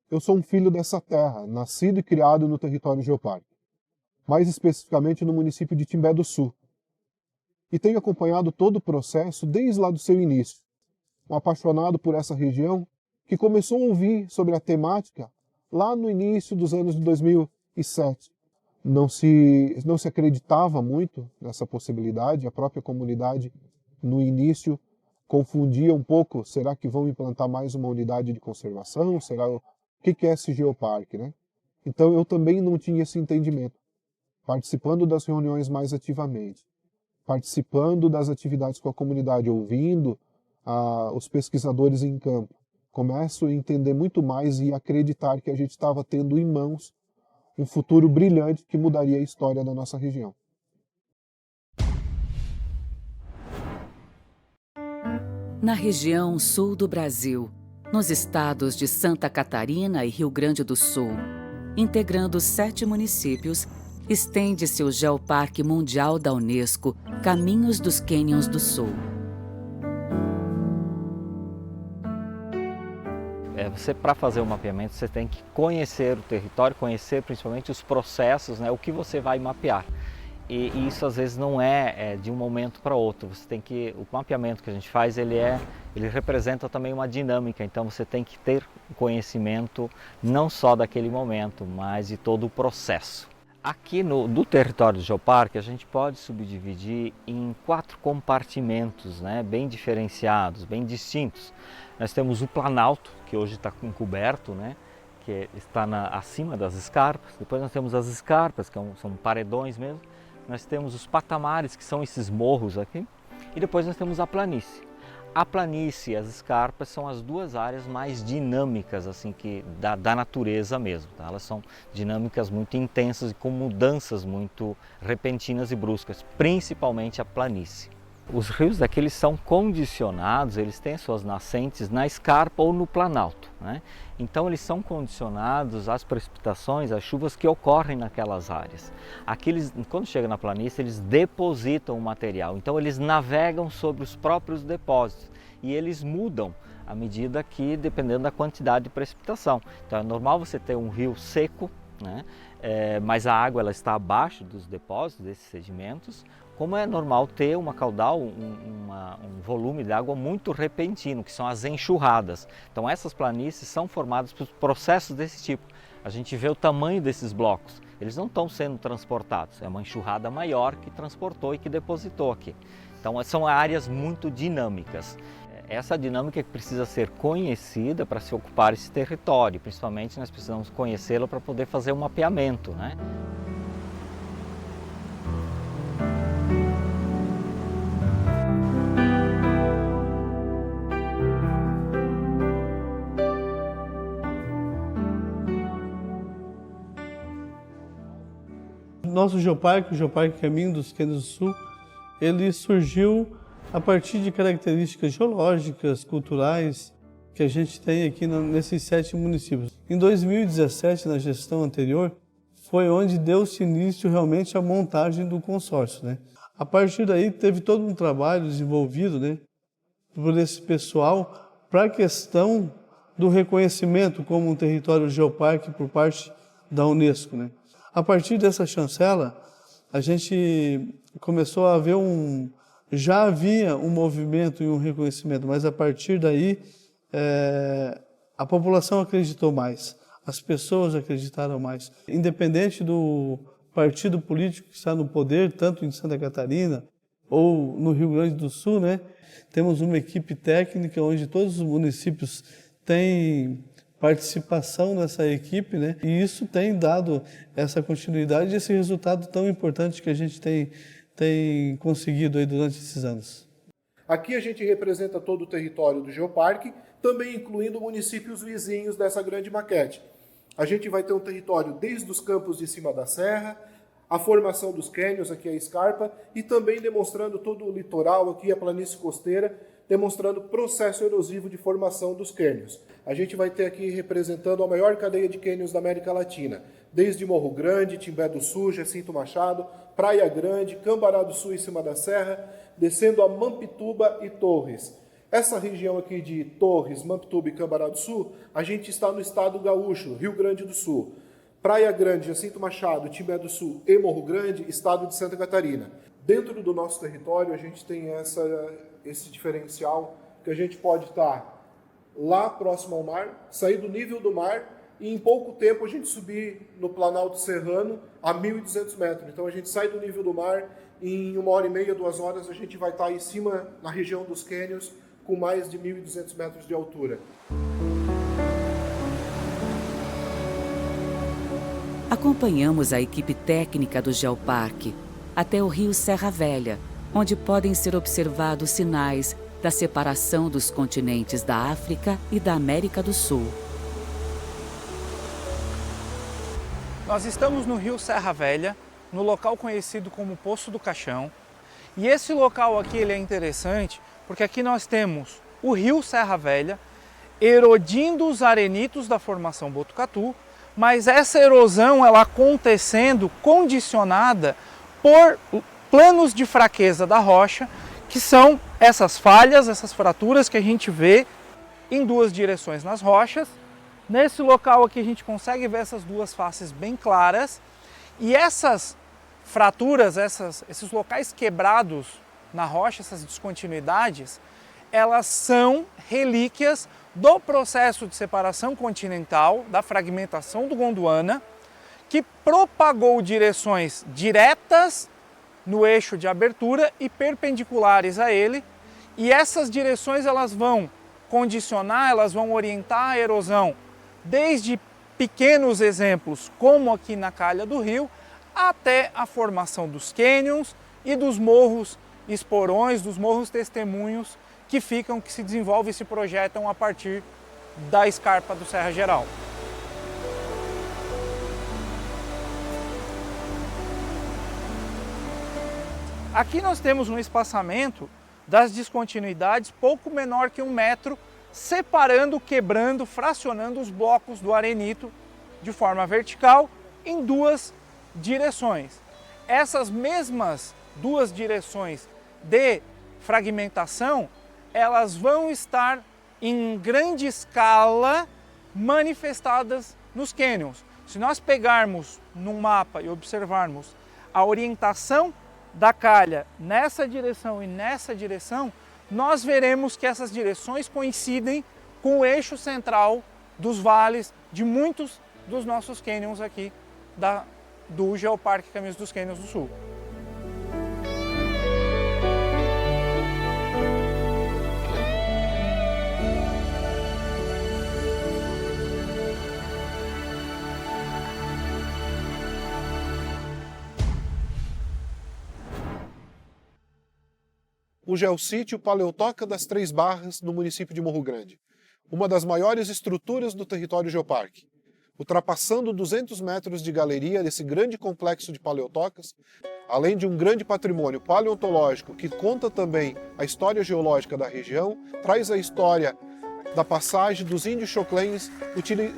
Eu sou um filho dessa terra, nascido e criado no território geopárquico, mais especificamente no município de Timbé do Sul, e tenho acompanhado todo o processo desde lá do seu início. Um apaixonado por essa região que começou a ouvir sobre a temática lá no início dos anos de 2007. Não se acreditava muito nessa possibilidade, a própria comunidade no início confundia um pouco, será que vão implantar mais uma unidade de conservação? O que é esse geoparque, né? Então eu também não tinha esse entendimento, participando das reuniões mais ativamente, participando das atividades com a comunidade, ouvindo os pesquisadores em campo. Começo a entender muito mais e acreditar que a gente estava tendo em mãos um futuro brilhante que mudaria a história da nossa região. Na região sul do Brasil, nos estados de Santa Catarina e Rio Grande do Sul, integrando 7 municípios, estende-se o Geoparque Mundial da Unesco, Caminhos dos Cânions do Sul. Você, para fazer o mapeamento, você tem que conhecer o território, conhecer principalmente os processos, né, o que você vai mapear. E isso às vezes não é de um momento para outro. O mapeamento que a gente faz, ele representa também uma dinâmica. Então você tem que ter conhecimento não só daquele momento, mas de todo o processo. Aqui no território do Geoparque, a gente pode subdividir em 4 compartimentos, né, bem diferenciados, bem distintos. Nós temos o Planalto, que hoje está encoberto, né, que está acima das escarpas. Depois nós temos as escarpas, que são paredões mesmo. Nós temos os patamares, que são esses morros aqui. E depois nós temos a planície. A planície e as escarpas são as 2 áreas mais dinâmicas assim, da natureza mesmo. Tá? Elas são dinâmicas muito intensas e com mudanças muito repentinas e bruscas, principalmente a planície. Os rios daqui eles são condicionados, eles têm suas nascentes na escarpa ou no planalto, né? Então eles são condicionados às precipitações, às chuvas que ocorrem naquelas áreas. Aqui quando chega na planície, eles depositam o material, então eles navegam sobre os próprios depósitos e eles mudam à medida que, dependendo da quantidade de precipitação. Então é normal você ter um rio seco, né? Mas a água ela está abaixo dos depósitos, desses sedimentos, como é normal ter uma caudal, um volume de água muito repentino, que são as enxurradas. Então essas planícies são formadas por processos desse tipo. A gente vê o tamanho desses blocos, eles não estão sendo transportados, é uma enxurrada maior que transportou e que depositou aqui. Então são áreas muito dinâmicas. Essa dinâmica que precisa ser conhecida para se ocupar esse território, principalmente nós precisamos conhecê-lo para poder fazer o mapeamento, né? Nosso geoparque, o Geoparque Caminho dos Cânions do Sul, ele surgiu a partir de características geológicas, culturais, que a gente tem aqui nesses 7 municípios. Em 2017, na gestão anterior, foi onde deu-se início realmente à montagem do consórcio, né? A partir daí teve todo um trabalho desenvolvido, né, por esse pessoal para a questão do reconhecimento como um território geoparque por parte da Unesco, né? A partir dessa chancela, a gente começou a ver já havia um movimento e um reconhecimento, mas a partir daí a população acreditou mais, as pessoas acreditaram mais. Independente do partido político que está no poder, tanto em Santa Catarina ou no Rio Grande do Sul, né, temos uma equipe técnica onde todos os municípios têm participação nessa equipe, né? E isso tem dado essa continuidade e esse resultado tão importante que a gente tem conseguido aí durante esses anos. Aqui a gente representa todo o território do Geoparque, também incluindo municípios vizinhos dessa grande maquete. A gente vai ter um território desde os campos de cima da serra, a formação dos cânions, aqui a escarpa, e também demonstrando todo o litoral, aqui a planície costeira, demonstrando o processo erosivo de formação dos cânions. A gente vai ter aqui representando a maior cadeia de cânions da América Latina, desde Morro Grande, Timbé do Sul, Jacinto Machado, Praia Grande, Cambará do Sul em cima da serra, descendo a Mampituba e Torres. Essa região aqui de Torres, Mamptuba e Cambará do Sul, a gente está no estado gaúcho, Rio Grande do Sul. Praia Grande, Jacinto Machado, Timbé do Sul e Morro Grande, estado de Santa Catarina. Dentro do nosso território, a gente tem esse diferencial que a gente pode estar lá próximo ao mar, sair do nível do mar e em pouco tempo a gente subir no Planalto Serrano a 1.200 metros. Então a gente sai do nível do mar e em 1h30, 2 horas a gente vai estar em cima, na região dos cânions, com mais de 1.200 metros de altura. Acompanhamos a equipe técnica do Geoparque até o rio Serra Velha, onde podem ser observados sinais da separação dos continentes da África e da América do Sul. Nós estamos no rio Serra Velha, no local conhecido como Poço do Caixão. E esse local aqui ele é interessante porque aqui nós temos o rio Serra Velha erodindo os arenitos da formação Botucatu, mas essa erosão ela acontecendo condicionada por planos de fraqueza da rocha, que são essas falhas, essas fraturas que a gente vê em 2 direções nas rochas. Nesse local aqui a gente consegue ver essas 2 faces bem claras e essas fraturas, esses locais quebrados na rocha, essas descontinuidades, elas são relíquias do processo de separação continental, da fragmentação do Gondwana, que propagou direções diretas no eixo de abertura e perpendiculares a ele, e essas direções elas vão condicionar, elas vão orientar a erosão desde pequenos exemplos, como aqui na calha do rio, até a formação dos cânions e dos morros esporões, dos morros testemunhos que se desenvolvem e se projetam a partir da escarpa do Serra Geral. Aqui nós temos um espaçamento das descontinuidades pouco menor que 1 metro, separando, quebrando, fracionando os blocos do arenito de forma vertical em 2 direções. Essas mesmas 2 direções de fragmentação, elas vão estar em grande escala manifestadas nos cânions. Se nós pegarmos num mapa e observarmos a orientação da calha nessa direção e nessa direção, nós veremos que essas direções coincidem com o eixo central dos vales de muitos dos nossos cânions aqui do Geoparque Caminhos dos Cânions do Sul. O Geossítio Paleotoca das Três Barras, no município de Morro Grande, uma das maiores estruturas do território Geoparque. Ultrapassando 200 metros de galeria desse grande complexo de paleotocas, além de um grande patrimônio paleontológico que conta também a história geológica da região, traz a história da passagem dos índios choclenhos,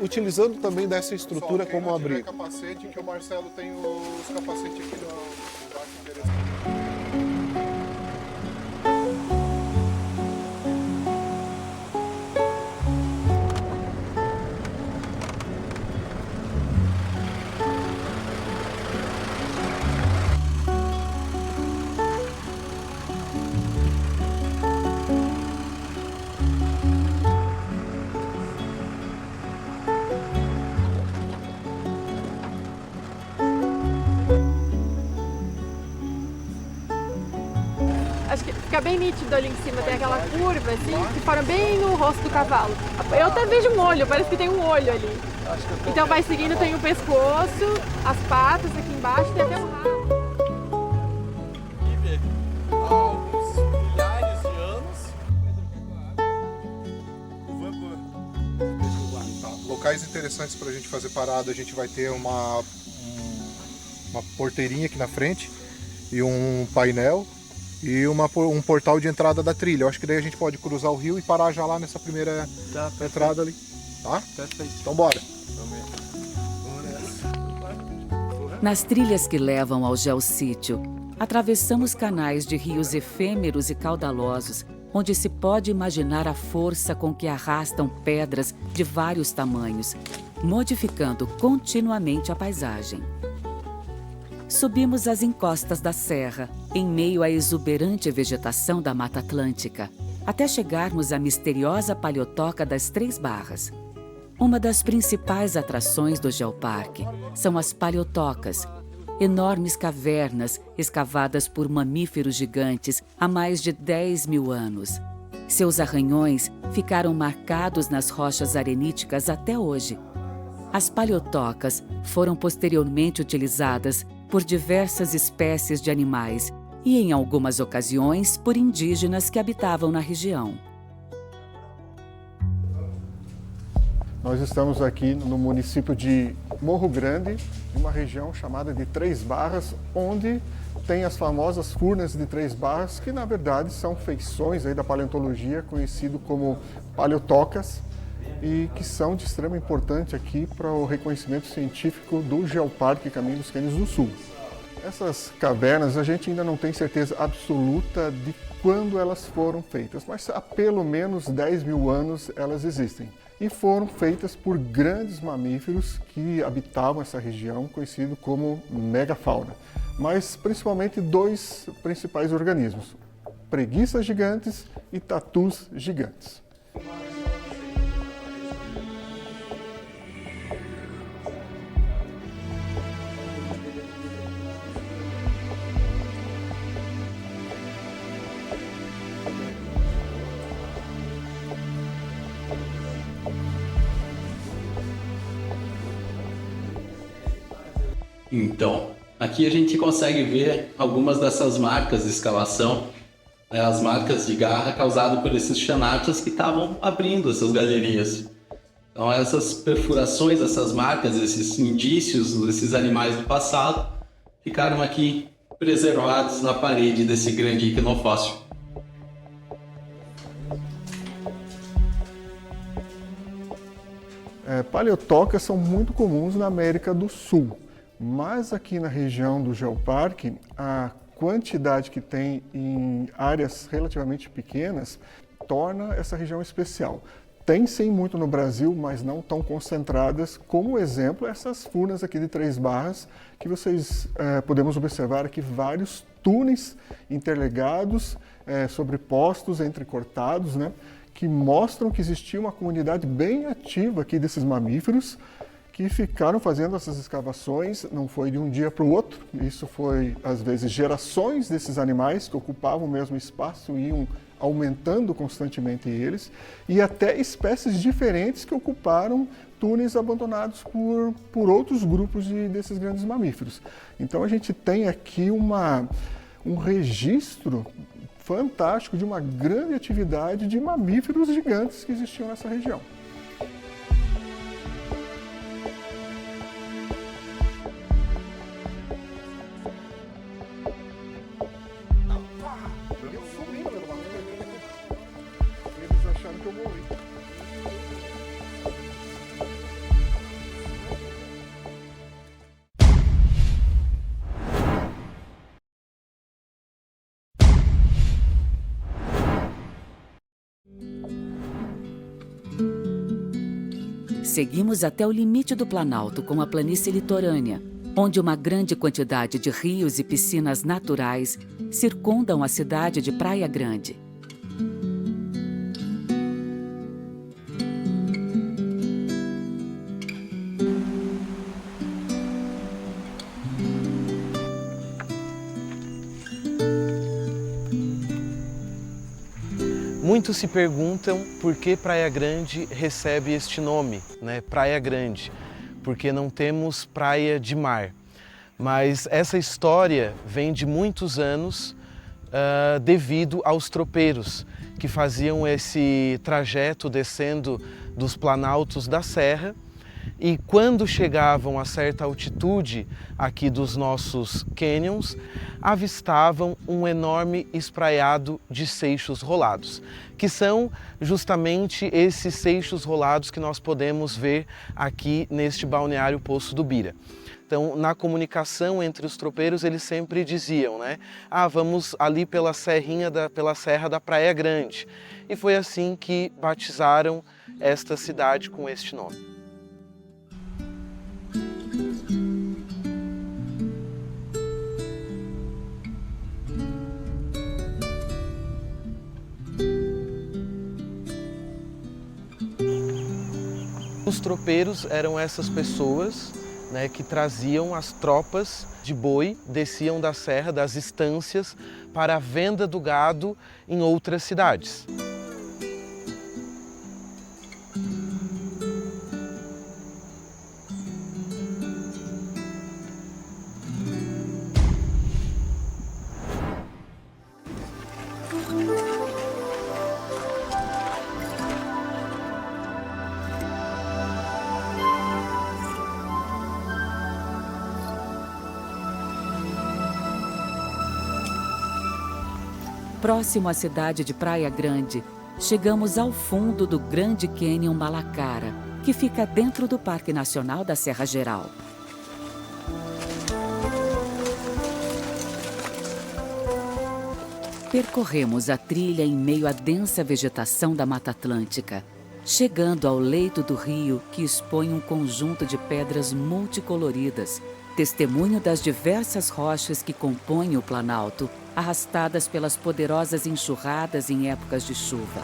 utilizando também dessa estrutura como abrigo. Capacete, que o Marcelo tem os capacetes aqui no Acho que fica bem nítido ali em cima, tem aquela curva assim, que forma bem no rosto do cavalo. Eu até vejo um olho, parece que tem um olho ali. Então vai seguindo, tem o pescoço, as patas aqui embaixo, tem até um rabo. Há alguns milhares de anos. Locais interessantes para a gente fazer parada, a gente vai ter uma porteirinha aqui na frente e um painel e um portal de entrada da trilha. Eu acho que daí a gente pode cruzar o rio e parar já lá nessa primeira entrada ali. Tá? Perfeito. Então bora. Nas trilhas que levam ao Geossítio, atravessamos canais de rios efêmeros e caudalosos onde se pode imaginar a força com que arrastam pedras de vários tamanhos, modificando continuamente a paisagem. Subimos as encostas da serra, em meio à exuberante vegetação da Mata Atlântica, até chegarmos à misteriosa Paleotoca das Três Barras. Uma das principais atrações do Geoparque são as paleotocas, enormes cavernas escavadas por mamíferos gigantes há mais de 10 mil anos. Seus arranhões ficaram marcados nas rochas areníticas até hoje. As paleotocas foram posteriormente utilizadas por diversas espécies de animais e, em algumas ocasiões, por indígenas que habitavam na região. Nós estamos aqui no município de Morro Grande, uma região chamada de Três Barras, onde tem as famosas furnas de Três Barras, que na verdade são feições aí da paleontologia, conhecido como paleotocas, e que são de extrema importância aqui para o reconhecimento científico do Geoparque Caminho dos Cânions do Sul. Essas cavernas a gente ainda não tem certeza absoluta de quando elas foram feitas, mas há pelo menos 10 mil anos elas existem. E foram feitas por grandes mamíferos que habitavam essa região, conhecido como megafauna. Mas principalmente dois principais organismos, preguiças gigantes e tatus gigantes. Então, aqui a gente consegue ver algumas dessas marcas de escavação, né, as marcas de garra causadas por esses chanatas que estavam abrindo essas galerias. Então essas perfurações, essas marcas, esses indícios desses animais do passado ficaram aqui preservados na parede desse grande iquinofóssil. Paleotocas são muito comuns na América do Sul. Mas aqui na região do Geoparque, a quantidade que tem em áreas relativamente pequenas torna essa região especial. Tem sim muito no Brasil, mas não tão concentradas, como exemplo essas furnas aqui de Três Barras, que vocês podemos observar aqui vários túneis interligados, sobrepostos, entrecortados, né, que mostram que existia uma comunidade bem ativa aqui desses mamíferos, que ficaram fazendo essas escavações, não foi de um dia para o outro, isso foi, às vezes, gerações desses animais que ocupavam o mesmo espaço e iam aumentando constantemente eles, e até espécies diferentes que ocuparam túneis abandonados por outros grupos desses grandes mamíferos. Então a gente tem aqui um registro fantástico de uma grande atividade de mamíferos gigantes que existiam nessa região. Seguimos até o limite do Planalto com a planície litorânea, onde uma grande quantidade de rios e piscinas naturais circundam a cidade de Praia Grande. Muitos se perguntam por que Praia Grande recebe este nome, né? Praia Grande, porque não temos praia de mar. Mas essa história vem de muitos anos devido aos tropeiros que faziam esse trajeto descendo dos planaltos da serra e quando chegavam a certa altitude aqui dos nossos cânions, avistavam um enorme espraiado de seixos rolados, que são justamente esses seixos rolados que nós podemos ver aqui neste balneário Poço do Bira. Então, na comunicação entre os tropeiros, eles sempre diziam, né? Ah, vamos ali pela serra da Praia Grande. E foi assim que batizaram esta cidade com este nome. Os tropeiros eram essas pessoas, né, que traziam as tropas de boi, desciam da serra, das estâncias, para a venda do gado em outras cidades. Próximo à cidade de Praia Grande, chegamos ao fundo do Grande Cânion Malacara, que fica dentro do Parque Nacional da Serra Geral. Percorremos a trilha em meio à densa vegetação da Mata Atlântica, chegando ao leito do rio que expõe um conjunto de pedras multicoloridas, testemunho das diversas rochas que compõem o Planalto, arrastadas pelas poderosas enxurradas em épocas de chuva.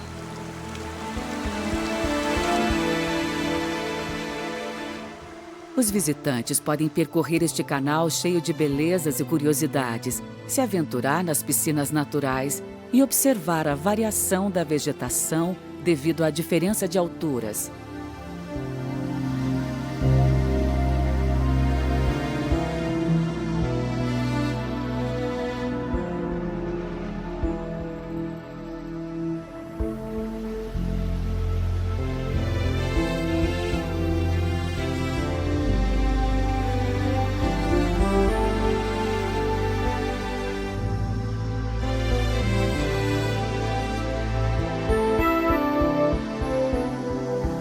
Os visitantes podem percorrer este canal cheio de belezas e curiosidades, se aventurar nas piscinas naturais e observar a variação da vegetação devido à diferença de alturas.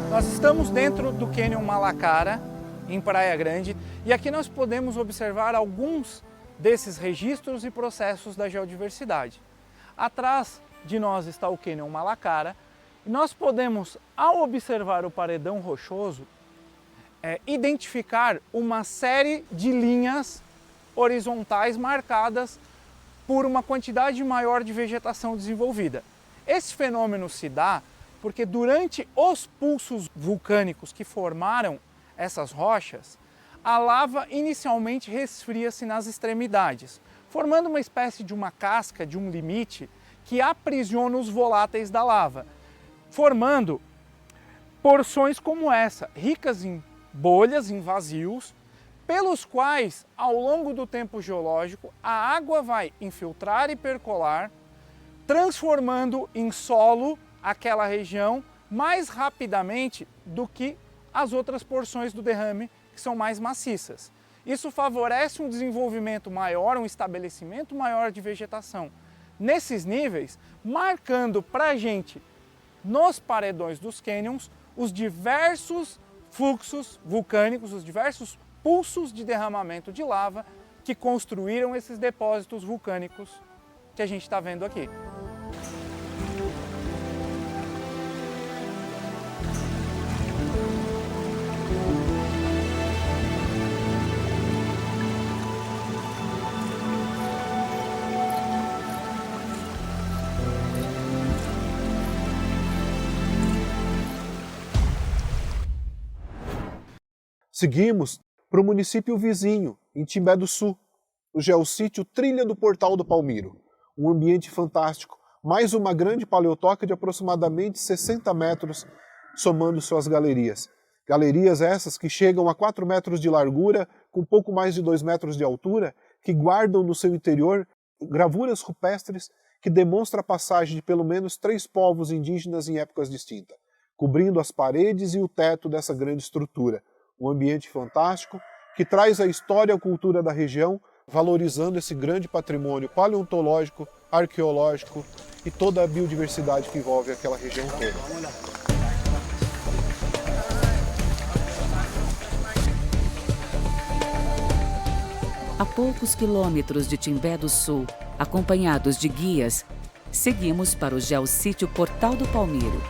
Nós estamos dentro do Cânion Malacara, em Praia Grande, e aqui nós podemos observar alguns desses registros e processos da geodiversidade. Atrás de nós está o Cânion Malacara, e nós podemos, ao observar o paredão rochoso, identificar uma série de linhas horizontais marcadas por uma quantidade maior de vegetação desenvolvida. Esse fenômeno se dá porque durante os pulsos vulcânicos que formaram essas rochas, a lava inicialmente resfria-se nas extremidades, formando uma espécie de uma casca, de um limite, que aprisiona os voláteis da lava, formando porções como essa, ricas em bolhas, em vazios, pelos quais, ao longo do tempo geológico, a água vai infiltrar e percolar, transformando em solo aquela região mais rapidamente do que as outras porções do derrame que são mais maciças. Isso favorece um desenvolvimento maior, um estabelecimento maior de vegetação nesses níveis, marcando para a gente, nos paredões dos cânions, os diversos fluxos vulcânicos, os diversos pulsos de derramamento de lava que construíram esses depósitos vulcânicos que a gente está vendo aqui. Seguimos para o município vizinho, em Timbé do Sul, o geossítio Trilha do Portal do Palmiro. Um ambiente fantástico, mais uma grande paleotoca de aproximadamente 60 metros, somando suas galerias. Galerias essas que chegam a 4 metros de largura, com pouco mais de 2 metros de altura, que guardam no seu interior gravuras rupestres que demonstram a passagem de pelo menos 3 povos indígenas em épocas distintas, cobrindo as paredes e o teto dessa grande estrutura. Um ambiente fantástico que traz a história e a cultura da região, valorizando esse grande patrimônio paleontológico, arqueológico e toda a biodiversidade que envolve aquela região toda. A poucos quilômetros de Timbé do Sul, acompanhados de guias, seguimos para o geossítio Portal do Palmiro.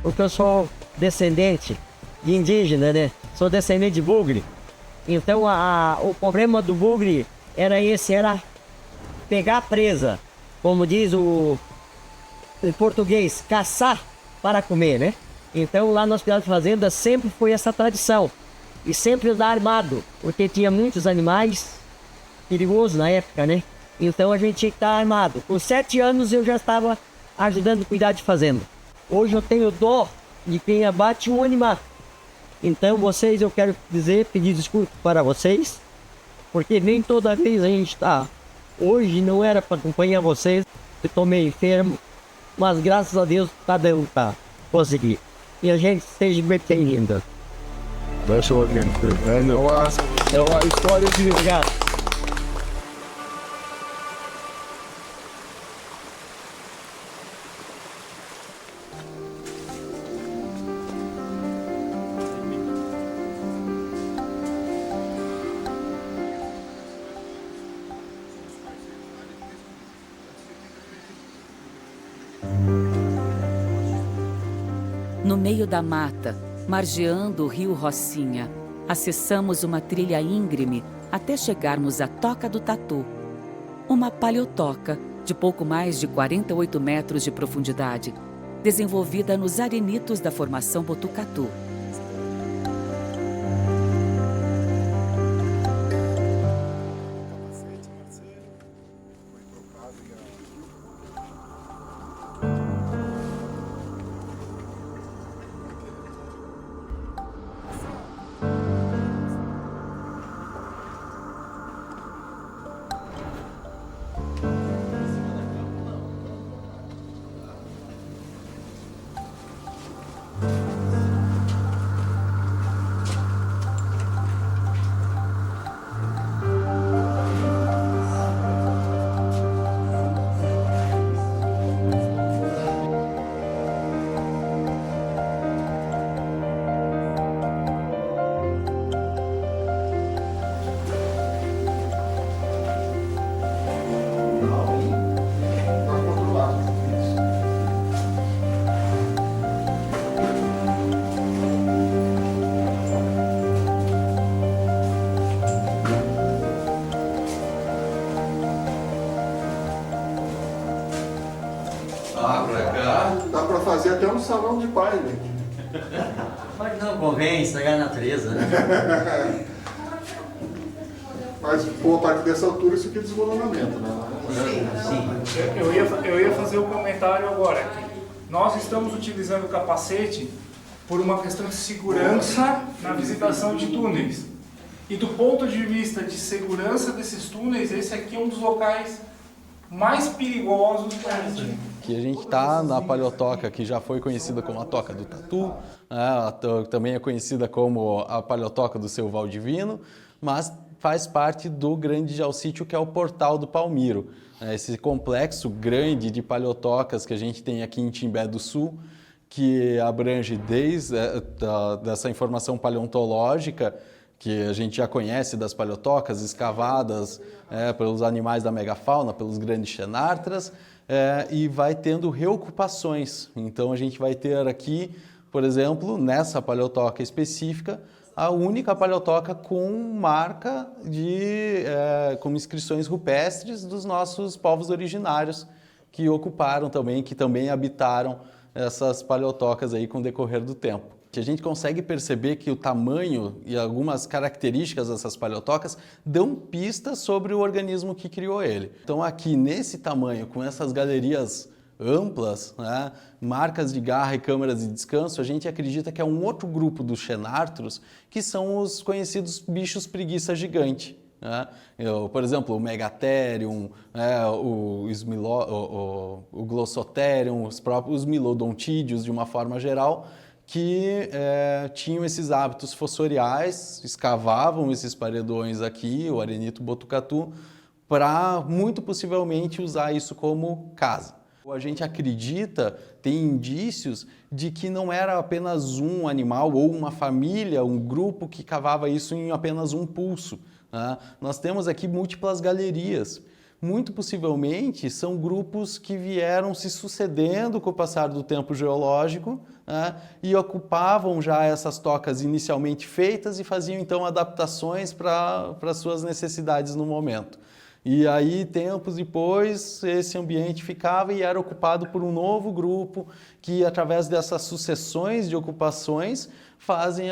Porque eu sou descendente de indígena, né? Sou descendente de bugre. Então o problema do bugre era pegar a presa, como diz o português, caçar para comer, né? Então lá no Hospital de Fazenda sempre foi essa tradição. E sempre andar armado, porque tinha muitos animais perigosos na época, né? Então a gente tinha que estar armado. Com 7 anos eu já estava ajudando a cuidar de fazenda. Hoje eu tenho dó de quem abate um animal. Então eu quero pedir desculpa para vocês, porque nem toda vez a gente está. Hoje não era para acompanhar vocês, eu estou meio enfermo, mas graças a Deus cada um está conseguindo. E a gente esteja bem ainda. É uma história de... Obrigado. No meio da mata, margeando o rio Rocinha, acessamos uma trilha íngreme até chegarmos à Toca do Tatu, uma paleotoca de pouco mais de 48 metros de profundidade, desenvolvida nos arenitos da formação Botucatu. Dá para fazer até um salão de baile. Mas não convém estragar a natureza, né? Mas boa parte dessa altura isso aqui é desmoronamento, né? Sim. Eu ia fazer um comentário agora. Nós estamos utilizando o capacete por uma questão de segurança na visitação de túneis. E do ponto de vista de segurança desses túneis, esse aqui é um dos locais mais perigosos que a gente tem. Que a gente está na paleotoca que já foi conhecida como a Toca do Tatu, né? Também é conhecida como a paleotoca do Seu Valdivino, mas faz parte do grande geossítio que é o Portal do Palmiro. Esse complexo grande de paleotocas que a gente tem aqui em Timbé do Sul, que abrange desde dessa informação paleontológica que a gente já conhece das paleotocas escavadas pelos animais da megafauna, pelos grandes xenartras, e vai tendo reocupações. Então a gente vai ter aqui, por exemplo, nessa paleotoca específica, a única paleotoca com marca com inscrições rupestres dos nossos povos originários que ocuparam também, que também habitaram essas paleotocas aí com o decorrer do tempo. Que a gente consegue perceber que o tamanho e algumas características dessas paleotocas dão pistas sobre o organismo que criou ele. Então aqui nesse tamanho, com essas galerias amplas, né, marcas de garra e câmaras de descanso, a gente acredita que é um outro grupo dos xenartros, que são os conhecidos bichos preguiça gigante. Né? Por exemplo, o Megatherium, o Glossotherium, os Milodontídeos de uma forma geral, que tinham esses hábitos fossoriais, escavavam esses paredões aqui, o Arenito Botucatu, para muito possivelmente usar isso como casa. A gente acredita, tem indícios de que não era apenas um animal ou uma família, um grupo que cavava isso em apenas um pulso, né? Nós temos aqui múltiplas galerias. Muito possivelmente são grupos que vieram se sucedendo com o passar do tempo geológico, né, e ocupavam já essas tocas inicialmente feitas e faziam então adaptações para suas necessidades no momento. E aí, tempos depois, esse ambiente ficava e era ocupado por um novo grupo que, através dessas sucessões de ocupações, fazem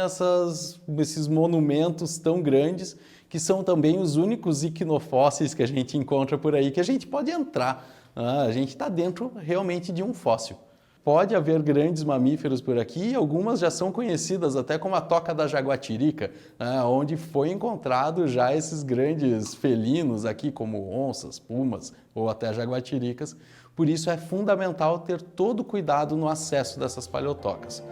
esses monumentos tão grandes, que são também os únicos iquinofósseis que a gente encontra por aí, que a gente pode entrar. A gente está dentro realmente de um fóssil. Pode haver grandes mamíferos por aqui, algumas já são conhecidas até como a Toca da Jaguatirica, onde foi encontrado já esses grandes felinos aqui, como onças, pumas ou até jaguatiricas. Por isso é fundamental ter todo o cuidado no acesso dessas paleotocas.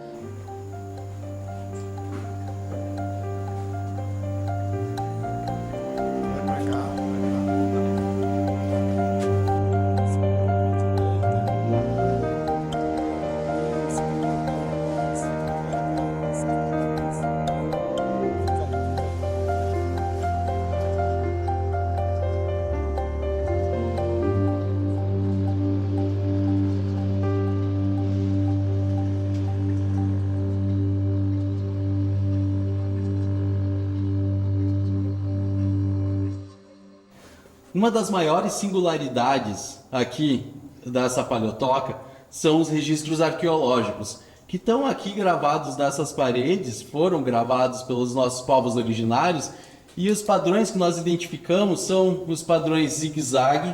Uma das maiores singularidades aqui dessa paleotoca são os registros arqueológicos, que estão aqui gravados nessas paredes, foram gravados pelos nossos povos originários, e os padrões que nós identificamos são os padrões zigue-zague,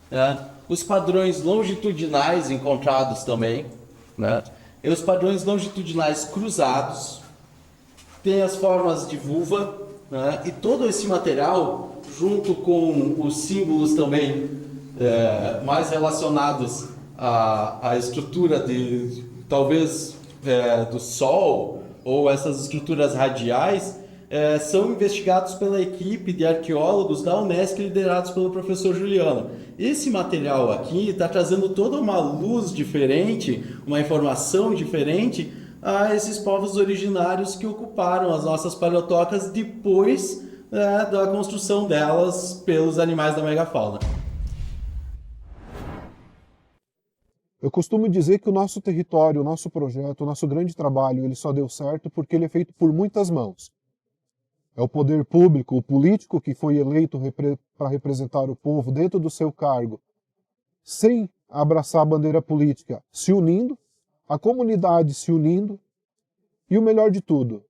né? Os padrões longitudinais encontrados também, né? E os padrões longitudinais cruzados, tem as formas de vulva, né? E todo esse material, junto com os símbolos também mais relacionados à estrutura talvez do Sol, ou essas estruturas radiais, são investigados pela equipe de arqueólogos da Unesc, liderados pelo professor Juliano. Esse material aqui está trazendo toda uma luz diferente, uma informação diferente a esses povos originários que ocuparam as nossas paleotocas depois da construção delas pelos animais da megafauna. Eu costumo dizer que o nosso território, o nosso projeto, o nosso grande trabalho, ele só deu certo porque ele é feito por muitas mãos. É o poder público, o político que foi eleito para representar o povo dentro do seu cargo, sem abraçar a bandeira política, se unindo, a comunidade se unindo, e o melhor de tudo,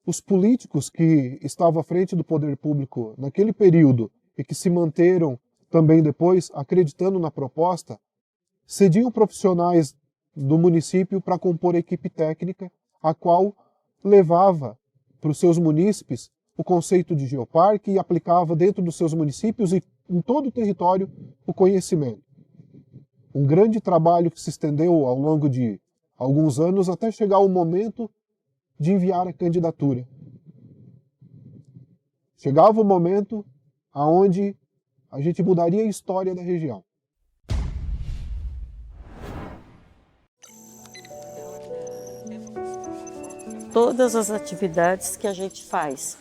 os políticos que estavam à frente do poder público naquele período e que se manteram também depois acreditando na proposta, cediam profissionais do município para compor a equipe técnica, a qual levava para os seus munícipes o conceito de geoparque e aplicava dentro dos seus municípios e em todo o território o conhecimento. Um grande trabalho que se estendeu ao longo de alguns anos até chegar o momento de enviar a candidatura. Chegava o momento aonde a gente mudaria a história da região. Todas as atividades que a gente faz,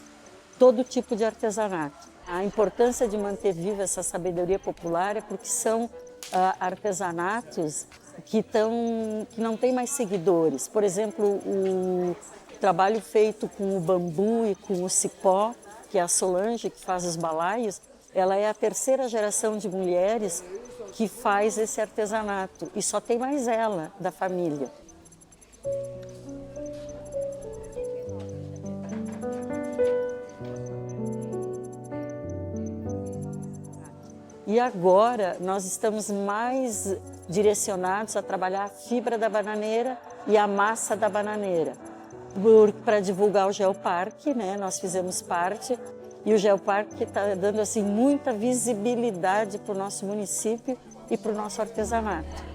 todo tipo de artesanato. A importância de manter viva essa sabedoria popular é porque são artesanatos que não têm mais seguidores. Por exemplo, o trabalho feito com o bambu e com o cipó, que é a Solange, que faz os balaios, ela é a terceira geração de mulheres que faz esse artesanato. E só tem mais ela, da família. E agora nós estamos mais direcionados a trabalhar a fibra da bananeira e a massa da bananeira. Para divulgar o Geoparque, né? Nós fizemos parte e o Geoparque está dando assim, muita visibilidade para o nosso município e para o nosso artesanato.